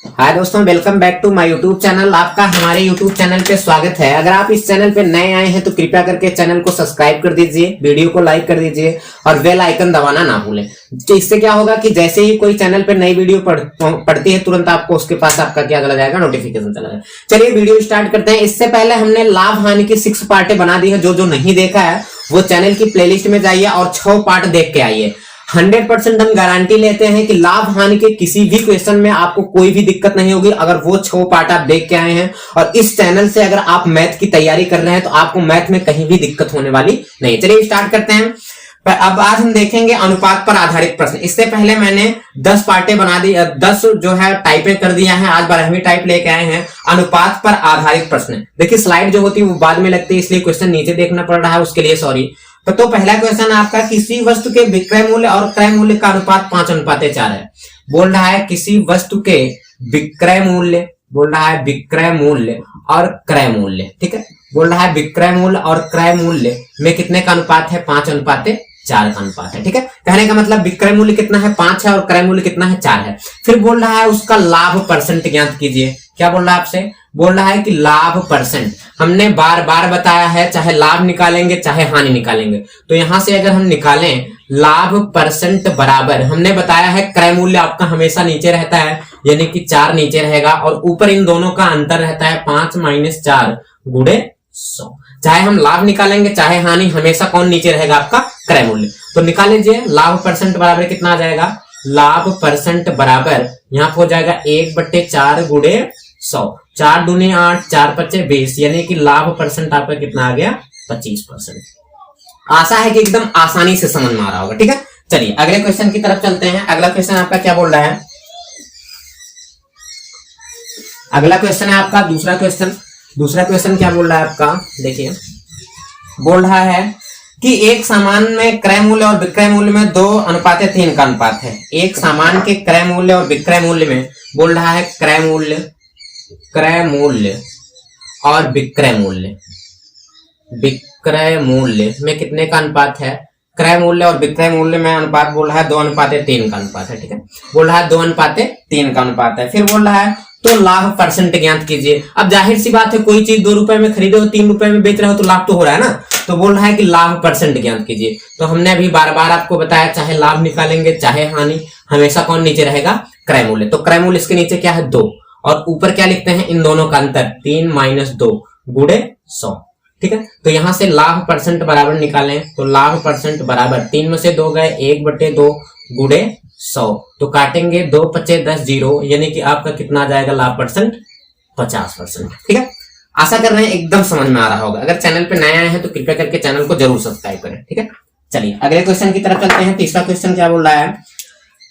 हाय दोस्तों, welcome back to my YouTube channel. आपका हमारे यूट्यूब चैनल पे स्वागत है। अगर आप इस चैनल पे नए आए हैं तो कृपया करके चैनल को सब्सक्राइब कर दीजिए, वीडियो को लाइक कर दीजिए और बेल आइकन दबाना ना भूलें। तो इससे क्या होगा कि जैसे ही कोई चैनल पे नई वीडियो पड़ती है तुरंत आपको उसके पास आपका क्या चला जाएगा, नोटिफिकेशन चला जाएगा। चलिए वीडियो स्टार्ट करते हैं। इससे पहले हमने लाभ हानि की 6 पार्टें बना दी है। जो नहीं देखा है वो चैनल की प्लेलिस्ट में जाइए और 6 पार्ट देख के आइए। 100% हम गारंटी लेते हैं कि लाभ हानि के किसी भी क्वेश्चन में आपको कोई भी दिक्कत नहीं होगी अगर वो 6 पार्ट आप देख के आए हैं। और इस चैनल से अगर आप मैथ की तैयारी कर रहे हैं तो आपको मैथ में कहीं भी दिक्कत होने वाली नहीं। चलिए स्टार्ट करते हैं। अब आज हम देखेंगे अनुपात पर आधारित प्रश्न। इससे पहले मैंने 10 पार्टें बना दी, 10 जो है टाइपें कर दिया है। आज 12वीं टाइप लेके आए हैं, अनुपात पर आधारित प्रश्न। देखिए स्लाइड जो होती है वो बाद में लगती है, इसलिए क्वेश्चन नीचे देखना पड़ रहा है, उसके लिए सॉरी। तो पहला क्वेश्चन आपका, किसी वस्तु के विक्रय मूल्य और क्रय मूल्य का अनुपात 5:4 है। बोल रहा है किसी वस्तु के विक्रय मूल्य, बोल रहा है विक्रय मूल्य और क्रय मूल्य, ठीक है। बोल रहा है विक्रय मूल्य और क्रय मूल्य में कितने का अनुपात है, 5:4 का अनुपात है, ठीक है। कहने का मतलब विक्रय मूल्य कितना है, 5 है और क्रय मूल्य कितना है, 4 है। फिर बोल रहा है उसका लाभ परसेंट ज्ञात कीजिए। क्या बोल रहा है आपसे, बोल रहा है कि लाभ परसेंट। हमने बार बार बताया है चाहे लाभ निकालेंगे चाहे हानि निकालेंगे, तो यहां से अगर हम निकालें लाभ परसेंट बराबर, हमने बताया है क्रय मूल्य आपका हमेशा नीचे रहता है, यानी कि 4 नीचे रहेगा और ऊपर इन दोनों का अंतर रहता है 5 - 4 गुणे 100। चाहे हम लाभ निकालेंगे चाहे हानि, हमेशा कौन नीचे रहेगा, आपका क्रय मूल्य। तो निकाल लीजिए लाभ परसेंट बराबर कितना आ जाएगा, लाभ परसेंट बराबर यहाँ हो जाएगा 1/4 गुणे 100। 4 दूनी 8, 4 पच्चे 20, यानी कि लाभ परसेंट आपका कितना आ गया, 25%। आशा है कि एकदम आसानी से समझ में आ रहा होगा, ठीक है। चलिए अगले क्वेश्चन की तरफ चलते हैं। अगला क्वेश्चन आपका क्या बोल रहा है, अगला क्वेश्चन है आपका दूसरा क्वेश्चन। दूसरा क्वेश्चन क्या बोल रहा है आपका, देखिए बोल रहा है कि एक सामान में क्रय मूल्य और विक्रय मूल्य में 2:3 का अनुपात है। एक सामान के क्रय मूल्य और विक्रय मूल्य में बोल रहा है क्रय मूल्य और विक्रय मूल्य में कितने का अनुपात है, क्रय मूल्य और विक्रय मूल्य में अनुपात बोल रहा है 2:3 का अनुपात है, ठीक है। बोल रहा है 2:3 का अनुपात है। फिर बोल रहा है तो लाभ परसेंट ज्ञात कीजिए। अब जाहिर सी बात है, कोई चीज 2 रुपए में खरीदे हो 3 रुपए में बेच रहे हो तो लाभ तो हो रहा है ना। तो बोल रहा है कि लाभ परसेंट ज्ञात कीजिए। तो हमने अभी बार बार आपको बताया चाहे लाभ निकालेंगे चाहे हानि, हमेशा कौन नीचे रहेगा, क्रय मूल्य। तो क्रय मूल्य इसके नीचे क्या है, 2, और ऊपर क्या लिखते हैं, इन दोनों का अंतर 3 - 2 गुणे 100, ठीक है। तो यहां से लाभ परसेंट बराबर निकालें तो लाभ परसेंट बराबर 3 में से 2 गए, 1/2 गुणे 100। तो काटेंगे 2 पच्चे 10 0, यानी कि आपका कितना आ जाएगा लाभ परसेंट, 50%, ठीक है। आशा कर रहे हैं एकदम समझ में आ रहा होगा। अगर चैनल पे नए आए हैं तो कृपया करके चैनल को जरूर सब्सक्राइब करें, ठीक है। चलिए अगले क्वेश्चन की तरफ चलते हैं। तीसरा क्वेश्चन क्या बोल रहा है,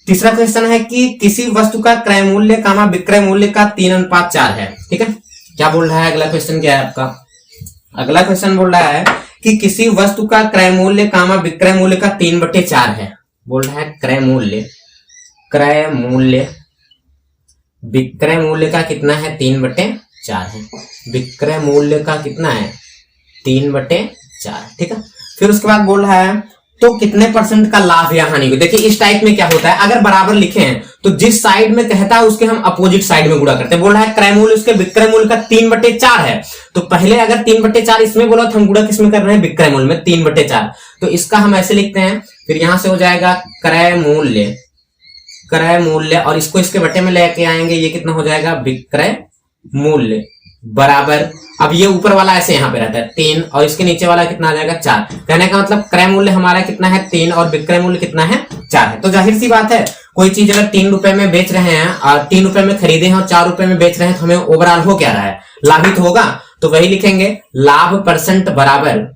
तीसरा क्वेश्चन है कि किसी वस्तु का क्रय मूल्य कामा विक्रय मूल्य का 3:4 है, ठीक है। क्या बोल रहा है, अगला क्वेश्चन क्या है आपका, अगला क्वेश्चन बोल रहा है कि किसी वस्तु का क्रय मूल्य कामा विक्रय मूल्य का 3/4 है। बोल रहा है क्रय मूल्य विक्रय मूल्य का कितना है, 3/4 है। विक्रय मूल्य का कितना है, 3/4, ठीक है। फिर उसके बाद बोल रहा है तो कितने परसेंट का लाभ या हानि को। देखिए इस टाइप में क्या होता है, अगर बराबर लिखे हैं तो जिस साइड में कहता है उसके हम अपोजिट साइड में गुणा करते हैं। बोल रहा है क्रय मूल्य उसके विक्रय मूल्य का 3/4 है, तो पहले अगर 3/4 इसमें बोला तो हम गुणा किसमें कर रहे हैं, विक्रय मूल्य में 3/4। तो इसका हम ऐसे लिखते हैं, फिर यहां से हो जाएगा क्रय मूल्य और इसको इसके बटे में लेके आएंगे, ये कितना हो जाएगा, विक्रय मूल्य बराबर, अब ये ऊपर वाला ऐसे यहाँ पे रहता है 3 और इसके नीचे वाला कितना आ जाएगा, 4। कहने का मतलब क्रय मूल्य हमारा कितना है, 3 और विक्रय मूल्य कितना है, 4 है। तो जाहिर सी बात है, कोई चीज अगर 3 रुपए में बेच रहे हैं और 3 रुपए में खरीदे हैं और 4 रुपए में बेच रहे हैं तो हमें ओवरऑल हो क्या रहा है, लाभित होगा। तो वही लिखेंगे लाभ परसेंट बराबर।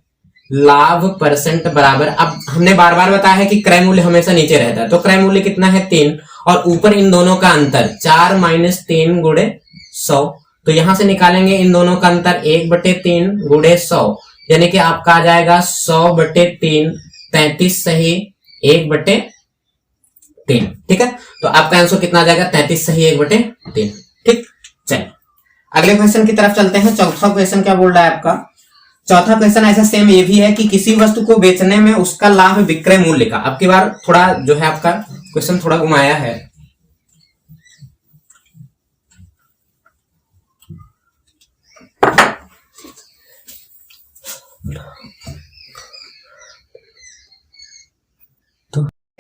अब हमने बार बार बताया है कि क्रय मूल्य हमेशा नीचे रहता है, तो क्रय मूल्य कितना है, 3, और ऊपर इन दोनों का अंतर 4 - 3 गुणे 100। तो यहां से निकालेंगे इन दोनों का अंतर 1/3 गुणे 100, यानी कि आपका आ जाएगा 100/3, 33 सही 1/3, ठीक है। तो आपका आंसर कितना आ जाएगा, 33 सही 1/3, ठीक। चलिए अगले क्वेश्चन की तरफ चलते हैं। चौथा क्वेश्चन क्या बोल रहा है आपका, चौथा क्वेश्चन ऐसा सेम ये भी है कि किसी वस्तु को बेचने में उसका लाभ विक्रय मूल्य का। अब की बार थोड़ा जो है आपका क्वेश्चन थोड़ा घुमाया है,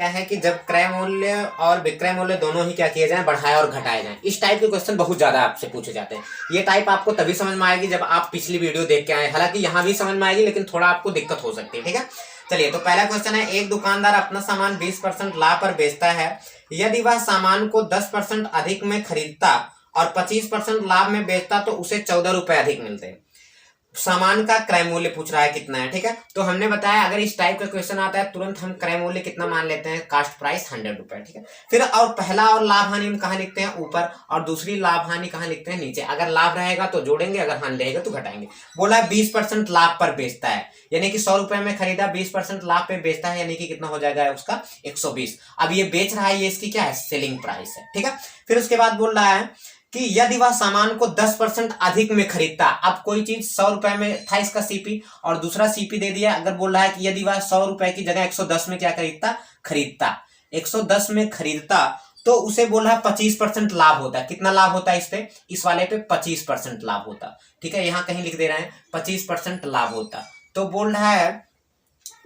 क्या है कि जब क्रय मूल्य और विक्रय मूल्य दोनों ही क्या किए जाएं, बढ़ाए और घटाए जाएं। इस टाइप के क्वेश्चन बहुत ज्यादा आपसे पूछे जाते हैं। ये टाइप आपको तभी समझ में आएगी जब आप पिछली वीडियो देख के आए, हालांकि यहाँ भी समझ में आएगी लेकिन थोड़ा आपको दिक्कत हो सकती है। ठीक है, चलिए तो पहला क्वेश्चन है, एक दुकानदार अपना सामान 20% लाभ पर बेचता है। यदि वह सामान को 10% अधिक में खरीदता और 25% लाभ में बेचता तो उसे 14 रुपए अधिक मिलते। सामान का क्रय मूल्य पूछ रहा है कितना है। ठीक है, तो हमने बताया अगर इस टाइप का क्वेश्चन आता है तुरंत हम क्रय मूल्य कितना मान लेते हैं, कास्ट प्राइस 100 रुपए। ठीक है, फिर और पहला और लाभ हानि हम कहाँ लिखते हैं, ऊपर, और दूसरी लाभ हानि कहाँ लिखते हैं, नीचे। अगर लाभ रहेगा तो जोड़ेंगे, अगर हानि रहेगा तो घटाएंगे। बोला 20% लाभ पर बेचता है, यानी कि 100 रुपए में खरीदा, 20% लाभ पे बेचता है, यानी कि कितना हो जाएगा उसका 120। अब ये बेच रहा है, ये इसकी क्या है, सेलिंग प्राइस है। ठीक है, फिर उसके बाद बोल रहा है कि यदि वह सामान को 10% अधिक में खरीदता, अब कोई चीज 100 रुपए में था इसका सीपी और दूसरा सीपी दे दिया। अगर बोल रहा है कि यदि वह 100 रुपए की जगह 110 में क्या खरीदता 110 में खरीदता तो उसे बोल रहा है 25% लाभ होता है। कितना लाभ होता है इस पे, इस वाले पे 25% लाभ होता। ठीक है, यहां कहीं लिख दे रहे हैं 25% लाभ होता, तो बोल रहा है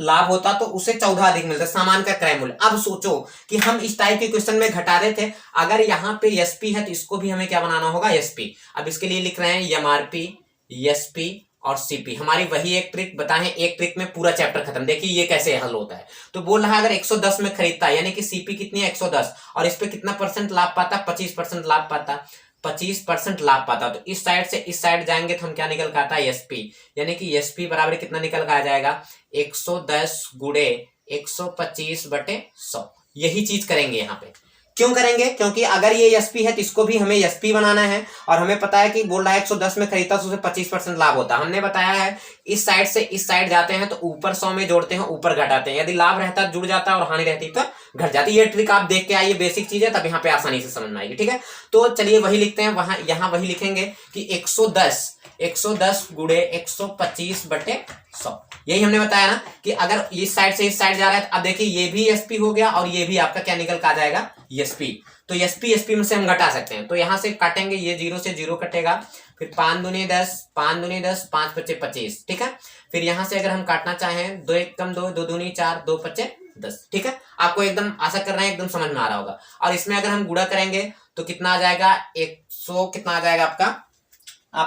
लाभ होता तो उसे 14 अधिक मिलता सामान का क्रय मूल्य। अब सोचो कि हम इस टाइप के क्वेश्चन में घटा रहे थे, अगर यहाँ पे एसपी है तो इसको भी हमें क्या बनाना होगा, एसपी। अब इसके लिए लिख रहे हैं एमआरपी, एसपी और सीपी। हमारी वही एक ट्रिक बताएं, एक ट्रिक में पूरा चैप्टर खत्म। देखिए ये कैसे हल होता है। तो बोल रहा है अगर 110 में खरीदता है, यानी कि सीपी कितनी है 110, और इस पे कितना परसेंट लाभ पाता, 25% लाभ पाता, 25% लाभ पाता। तो इस साइड से इस साइड जाएंगे तो हम क्या निकल का आता है, एसपी, यानी कि एसपी बराबर कितना निकल का आ जाएगा, 110 गुणे 125/100। यही चीज करेंगे यहाँ पे। क्यों करेंगे, क्योंकि अगर ये एसपी है तो इसको भी हमें एसपी बनाना है, और हमें पता है कि बोल रहा है 110 में खरीदता तो उसे 25% लाभ होता। हमने बताया है इस साइड से इस साइड जाते हैं तो ऊपर 100 में जोड़ते हैं, ऊपर घटाते हैं। यदि लाभ रहता जुड़ जाता और हानि रहती तो घट जाती। ये ट्रिक आप देख के आइए, बेसिक चीज है, तब यहाँ पे आसानी से समझ में आएगी। ठीक है, तो चलिए वही लिखते हैं, वहां यहाँ वही लिखेंगे कि 110 गुणे 125/100। यही हमने बताया ना कि अगर इस साइड से इस साइड जा रहा है। अब देखिए ये भी एसपी हो गया और ये भी आपका क्या निकल का आ जाएगा, एसपी। तो एसपी में से हम घटा सकते हैं, तो यहां से काटेंगे, ये 0 से 0 कटेगा, फिर 5 दूनी 10, 5 दूनी 10, 5 पच्चे 25। ठीक है, फिर यहां से अगर हम काटना चाहें 2 1 कम 2, 2 दूनी 4, 2 पच्चे 10। ठीक है, आपको एकदम आशा कर रहे हैं एकदम समझ में आ रहा होगा। और इसमें अगर हम गुणा करेंगे तो कितना आ जाएगा, 100 कितना आ जाएगा आपका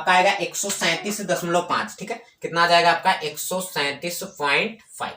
आएगा 137.5। ठीक है, कितना आ जाएगा आपका 137.5।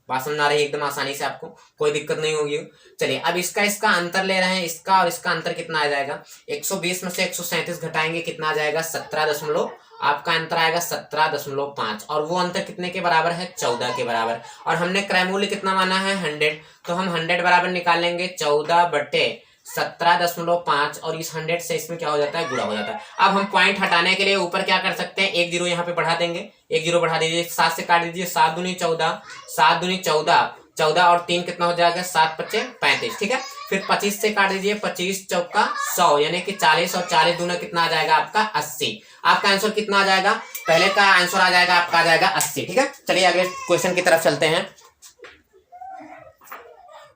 बात समझ आ रही है एकदम आसानी से, आपको कोई दिक्कत नहीं होगी। चलिए अब इसका अंतर ले रहे हैं, इसका और इसका अंतर कितना आ जाएगा, 120 में से 137 घटाएंगे, कितना आ जाएगा 17 आपका अंतर आएगा 17.5। और वो अंतर कितने के बराबर है, 14 के बराबर। और हमने क्रय मूल्य कितना माना है 100, तो हम 100 बराबर निकालेंगे 14/17.5, और इस 100 से इसमें क्या हो जाता है, गुणा हो जाता है। अब हम पॉइंट हटाने के लिए ऊपर क्या कर सकते हैं, 1 0 यहाँ पे बढ़ा देंगे, 1 0 बढ़ा दीजिए, 7 से काट दीजिए, 7 दूनी 14, 7 दूनी 14, 14 और 3 कितना हो जाएगा, 7 पच्चे 35। ठीक है, फिर 25 से काट दीजिए, 25 चौका 100, यानी कि 40, और 40 दूना कितना आ जाएगा आपका 80। आपका आंसर कितना आ जाएगा, पहले का आंसर आ जाएगा आपका आ जाएगा 80। ठीक है, चलिए अगले क्वेश्चन की तरफ चलते हैं।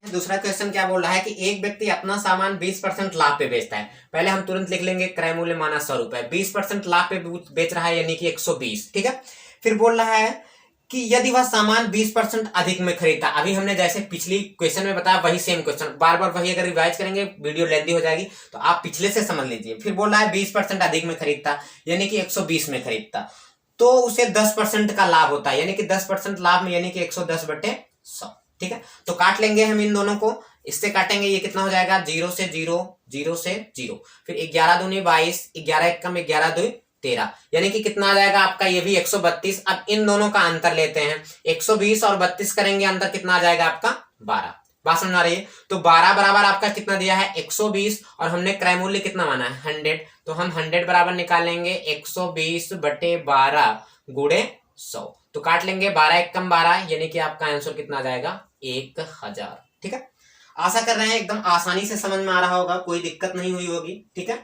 दूसरा क्वेश्चन क्या बोल रहा है कि एक व्यक्ति अपना सामान 20% लाभ पे बेचता है। पहले हम तुरंत लिख लेंगे क्रय मूल्य माना 100 रुपए, 20% लाभ पे बेच रहा है, यानी कि 120। ठीक है, फिर बोल रहा है कि यदि वह सामान 20% अधिक में खरीदता। अभी हमने जैसे पिछली क्वेश्चन में बताया वही सेम क्वेश्चन, बार बार वही अगर रिवाइज करेंगे वीडियो लेंथी हो जाएगी, तो आप पिछले से समझ लीजिए। फिर बोल रहा है 20% अधिक में खरीदता, यानी कि 120 में खरीदता, तो उसे 10% का लाभ होता है, यानी कि 10% लाभ में, यानी कि 110/100। ठीक है, तो काट लेंगे हम इन दोनों को, इससे काटेंगे, ये कितना हो जाएगा 0 से 0, 0 से 0, फिर 11 दूनी 22, 11 1 कम 11 2 13, यानी कि कितना आ जाएगा आपका ये भी 132। अब इन दोनों का अंतर लेते हैं, 120 और 32 करेंगे, अंतर कितना आ जाएगा आपका 12। बात समझ आ रही है, तो 12 बराबर आपका कितना दिया है 120, और हमने क्रय मूल्य कितना माना है 100, तो हम 100 बराबर निकालेंगे 120/12 गुणे 100, तो काट लेंगे 12 1 कम 12, यानी कि आपका आंसर कितना आ जाएगा 1000। ठीक है, आशा कर रहे हैं एकदम आसानी से समझ में आ रहा होगा, कोई दिक्कत नहीं हुई होगी। ठीक है,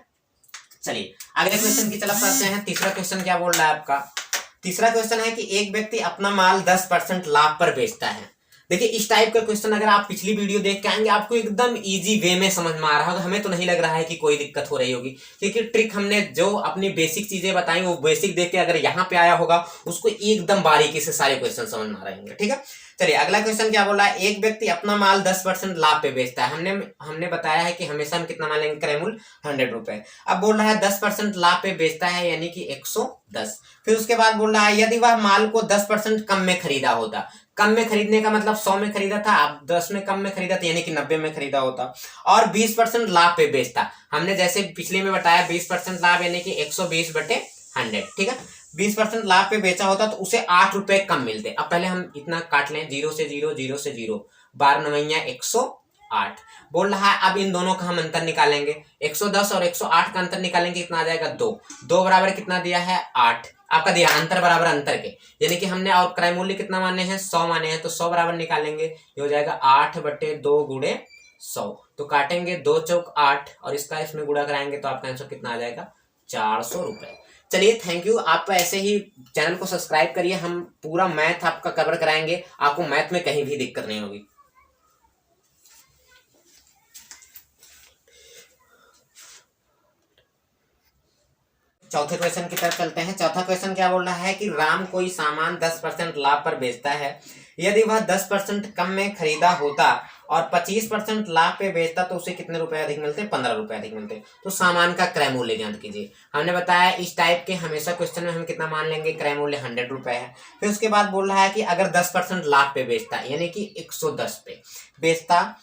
चलिए अगले क्वेश्चन की तरफ आते हैं। तीसरा क्वेश्चन क्या बोल रहा है आपका, तीसरा क्वेश्चन है कि एक व्यक्ति अपना माल 10% लाभ पर बेचता है। देखिए इस टाइप का क्वेश्चन अगर आप पिछली वीडियो देख के आएंगे आपको एकदम इजी वे में समझ में आ रहा होगा। हमें तो नहीं लग रहा है कि कोई दिक्कत हो रही होगी, क्योंकि ट्रिक हमने जो अपनी बेसिक चीजें बताई वो बेसिक देख के अगर यहाँ पे आया होगा उसको एकदम बारीकी से सारे क्वेश्चन समझ में आ रहे होंगे। ठीक है, चलिए अगला क्वेश्चन क्या बोला है, एक व्यक्ति अपना माल 10% लाभ पे बेचता है। हमने बताया है कि हमेशा हम कितना मान लेंगे क्रय मूल्य 100 रुपए। अब बोल रहा है 10% लाभ पे बेचता है यानी कि 110। फिर उसके बाद बोल रहा है यदि वह माल को 10% कम में खरीदा होता, कम में खरीदने का मतलब 100 में खरीदा था, आप 10 में कम में खरीदा था यानी कि 90 में खरीदा होता, और 20% लाभ पे बेचता। हमने जैसे पिछले में बताया 20% लाभ यानी कि 120/100, ठीक है। 20% लाभ पे बेचा होता तो उसे 8 रुपए कम मिलते। अब पहले हम इतना काट लें, 0 से 0, 0 से 0, 12 9 108। बोल रहा है अब इन दोनों का हम अंतर निकालेंगे, 110 और 108 का अंतर निकालेंगे, कितना आ जाएगा 2। 2 बराबर कितना दिया है 8, आपका दिया अंतर बराबर अंतर के, यानी कि हमने और क्रय मूल्य कितना माने हैं 100 माने हैं, तो 100 बराबर निकालेंगे, ये हो जाएगा 8/2 गुणे 100। तो काटेंगे 2 चौक 8 और इसका इसमें गुणा कराएंगे तो आपका आंसर कितना आ जाएगा 400 रुपए। चलिए थैंक यू। आप ऐसे ही चैनल को सब्सक्राइब करिए, हम पूरा मैथ आपका कवर कराएंगे, आपको मैथ में कहीं भी दिक्कत नहीं होगी। चौथे क्वेश्चन की तरफ चलते हैं। चौथा क्वेश्चन क्या बोल रहा है कि राम कोई सामान 10% लाभ पर बेचता है, यदि वह 10% कम में खरीदा होता और 25% लाभ पे बेचता तो उसे कितने रुपए अधिक मिलते, 15 रुपए अधिक मिलते। तो सामान का क्रय मूल्य ज्ञात कीजिए। हमने बताया इस टाइप के हमेशा क्वेश्चन में हम कितना मान लेंगे, क्रय मूल्य 100 रुपए है। फिर उसके बाद बोल रहा है कि अगर 10% लाभ पे बेचता यानी कि 110 पे बेचता,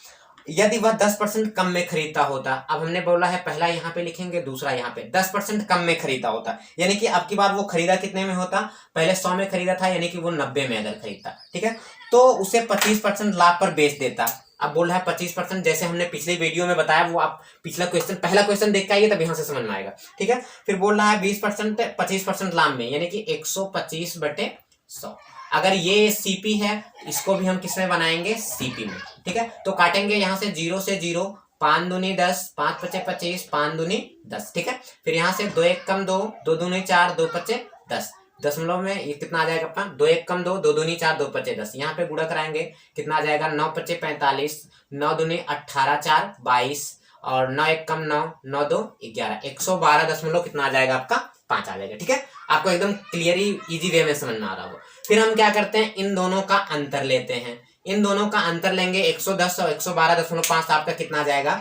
यदि वह 10% कम में खरीदता होता। अब हमने बोला है पहला यहाँ पे लिखेंगे, दूसरा यहाँ पे 10% कम में खरीदता होता, यानी कि अब की बार वो खरीदा कितने में होता, पहले 100 में खरीदा था यानी कि वो 90 में अगर खरीदता, ठीक है, तो उसे 25% लाभ पर बेच देता। अब बोल रहा है 25%, जैसे हमने पिछले वीडियो में बताया, वो आप पिछला क्वेश्चन पहला क्वेश्चन देख के आइए तब यहां से समझ में आएगा, ठीक है। फिर बोल रहा है 20% 25% लाभ में यानी कि 125/100। अगर ये सीपी है इसको भी हम किसमें बनाएंगे, सीपी में, ठीक है। तो काटेंगे यहाँ से 0 से 0, 5 दूनी 10, 5 पचे 25, 5 दूनी 10, ठीक है। फिर यहाँ से 2 1 कम 2, 2 दूनी 4, 2 पचे 10, दशमलव में ये कितना आ जाएगा अपना, 2 1 कम 2, 2 दूनी 4, 2 पचे 10। यहाँ पे गुणा कराएंगे कितना आ जाएगा, 9 पचे 45, 9 दूनी 18, 4 22 और 9 1 कम 9, 9 2 11, 112 दशमलव कितना आ जाएगा आपका 5 आ जाएगा, ठीक है। आपको एकदम क्लियरली इजी वे में समझ में आ रहा होगा। फिर हम क्या करते हैं, इन दोनों का अंतर लेते हैं, इन दोनों का अंतर लेंगे 110 और 112.5, आपका कितना आ जाएगा,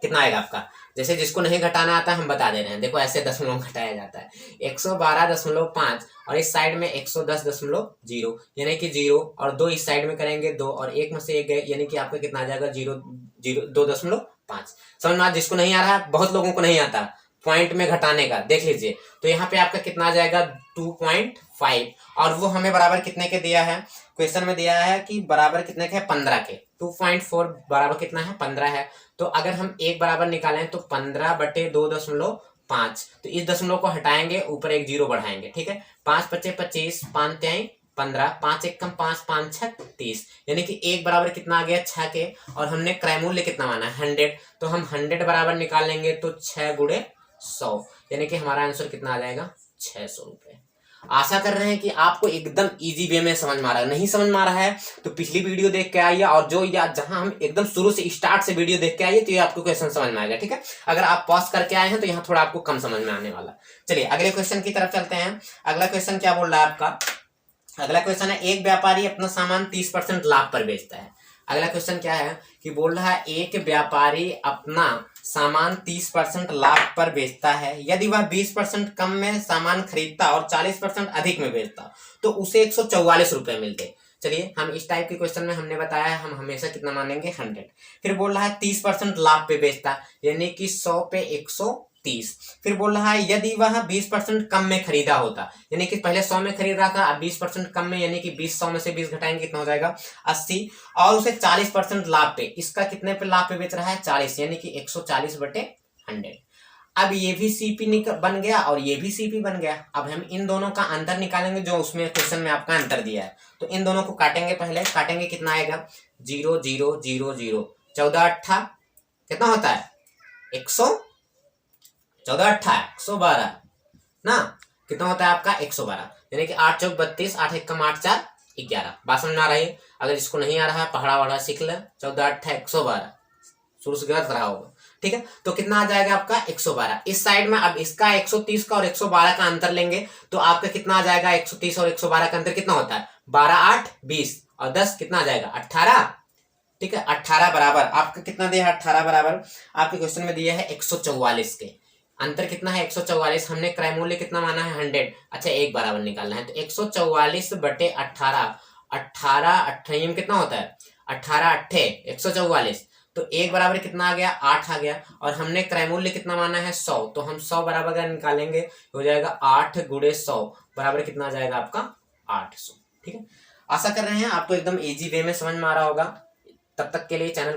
कितना आएगा आपका, जैसे जिसको नहीं घटाना आता हम बता दे रहे हैं, देखो ऐसे दशमलव घटाया जाता है, 112.5 और इस साइड में 110.0 यानी कि 0 और 2 इस साइड में करेंगे 2 और 1 में से 1 गए यानी कि आपका कितना आ जाएगा 2.5। समझ में, जिसको नहीं आ रहा है, बहुत लोगों को नहीं आता पॉइंट में घटाने का, देख लीजिए। तो यहाँ पे आपका कितना आ जाएगा 2.5 और वो हमें बराबर कितने के दिया है, क्वेश्चन में दिया है कि बराबर कितने के, 15 के। 2.4 बराबर कितना है, 15 है। तो अगर हम एक बराबर निकालें तो 15/2.5, तो इस दशमलव को हटाएंगे, ऊपर एक 0 बढ़ाएंगे, ठीक है। 5 पचे 25, 5 3 15, 5 1 कम 5, 5 6 30, यानी कि एक बराबर कितना आ गया 6 के। और हमने क्रय मूल्य कितना माना 100, तो हम 100 बराबर निकालेंगे तो 6 गुणे 100 यानी कि हमारा आंसर कितना आ जाएगा 600 रुपए। आशा कर रहे हैं कि आपको एकदम इजी वे में समझ में आ रहा है। नहीं समझ में आ रहा है तो पिछली वीडियो देख के आइए, और जो या जहां हम एकदम शुरू से स्टार्ट से वीडियो देख के आइए तो ये आपको क्वेश्चन समझ में आएगा, ठीक है। अगर आप पॉज करके आए हैं तो यहाँ थोड़ा आपको कम समझ में आने वाला। चलिए अगले क्वेश्चन की तरफ चलते हैं। अगला क्वेश्चन क्या बोल रहा है आपका, अगला क्वेश्चन है एक व्यापारी अपना सामान 30% लाभ पर बेचता है। अगला क्वेश्चन क्या है कि बोल रहा है एक व्यापारी अपना सामान 30% लाभ पर बेचता है, यदि वह 20% कम में सामान खरीदता और 40% अधिक में बेचता तो उसे 144 रुपए मिलते। चलिए हम इस टाइप के क्वेश्चन में हमने बताया है हम हमेशा कितना मानेंगे 100। फिर बोल रहा है 30% लाभ पे बेचता यानी कि 100 पे 130। फिर बोल रहा है यदि वह 20% कम में खरीदा होता, यानी कि पहले 100 में खरीद रहा था, अब 20% कम में यानी कि 20 100 में से 20 घटाएंगे कितना हो जाएगा 80, और उसे 40% लाभ पे, इसका कितने पे लाभ पे बेच रहा है 40 यानी कि 140/100। अब ये भी सीपी बन गया और ये भी सीपी बन गया। अब हम इन दोनों का अंतर निकालेंगे जो उसमें क्वेश्चन में आपका अंतर दिया है। तो इन दोनों को काटेंगे, पहले काटेंगे कितना आएगा 0 0 0 0, 14 8 कितना होता है 14 8 112 ना, कितना होता है आपका 112, यानी कि 8 चौक 32, 8 1 कम 8 4 11। बात समझ में आ रही है। अगर इसको नहीं आ रहा है पढ़ा वढ़ा सीख ले, 14 8 112 शुरू से गलत रहा होगा, ठीक है। तो कितना आ जाएगा आपका 112। इस साइड में अब इसका 130 का और 112 का अंतर लेंगे तो आपका कितना आ जाएगा 130 और 112 का अंतर कितना होता है 12 8 20, और 10 कितना आ जाएगा 18। ठीक है, 18 बराबर आपका कितना दिया है, 18 बराबर आपके क्वेश्चन में दिया है 144 के। अंतर कितना है 144, हमने क्रय मूल्य कितना माना है 100। अच्छा एक बराबर निकालना है, तो 144 बटे 18, 18 अट्ठाईम कितना होता है 18 अट्ठे 144, तो एक बराबर कितना आ गया 8 आ गया। और हमने क्रय मूल्य कितना माना है 100, तो हम 100 बराबर अगर निकालेंगे हो जाएगा 8 गुणे 100 बराबर कितना आ जाएगा आपका 800। ठीक है, आशा कर रहे हैं आपको एकदम इजी वे में समझ में आ रहा होगा। तब तक के लिए चैनल को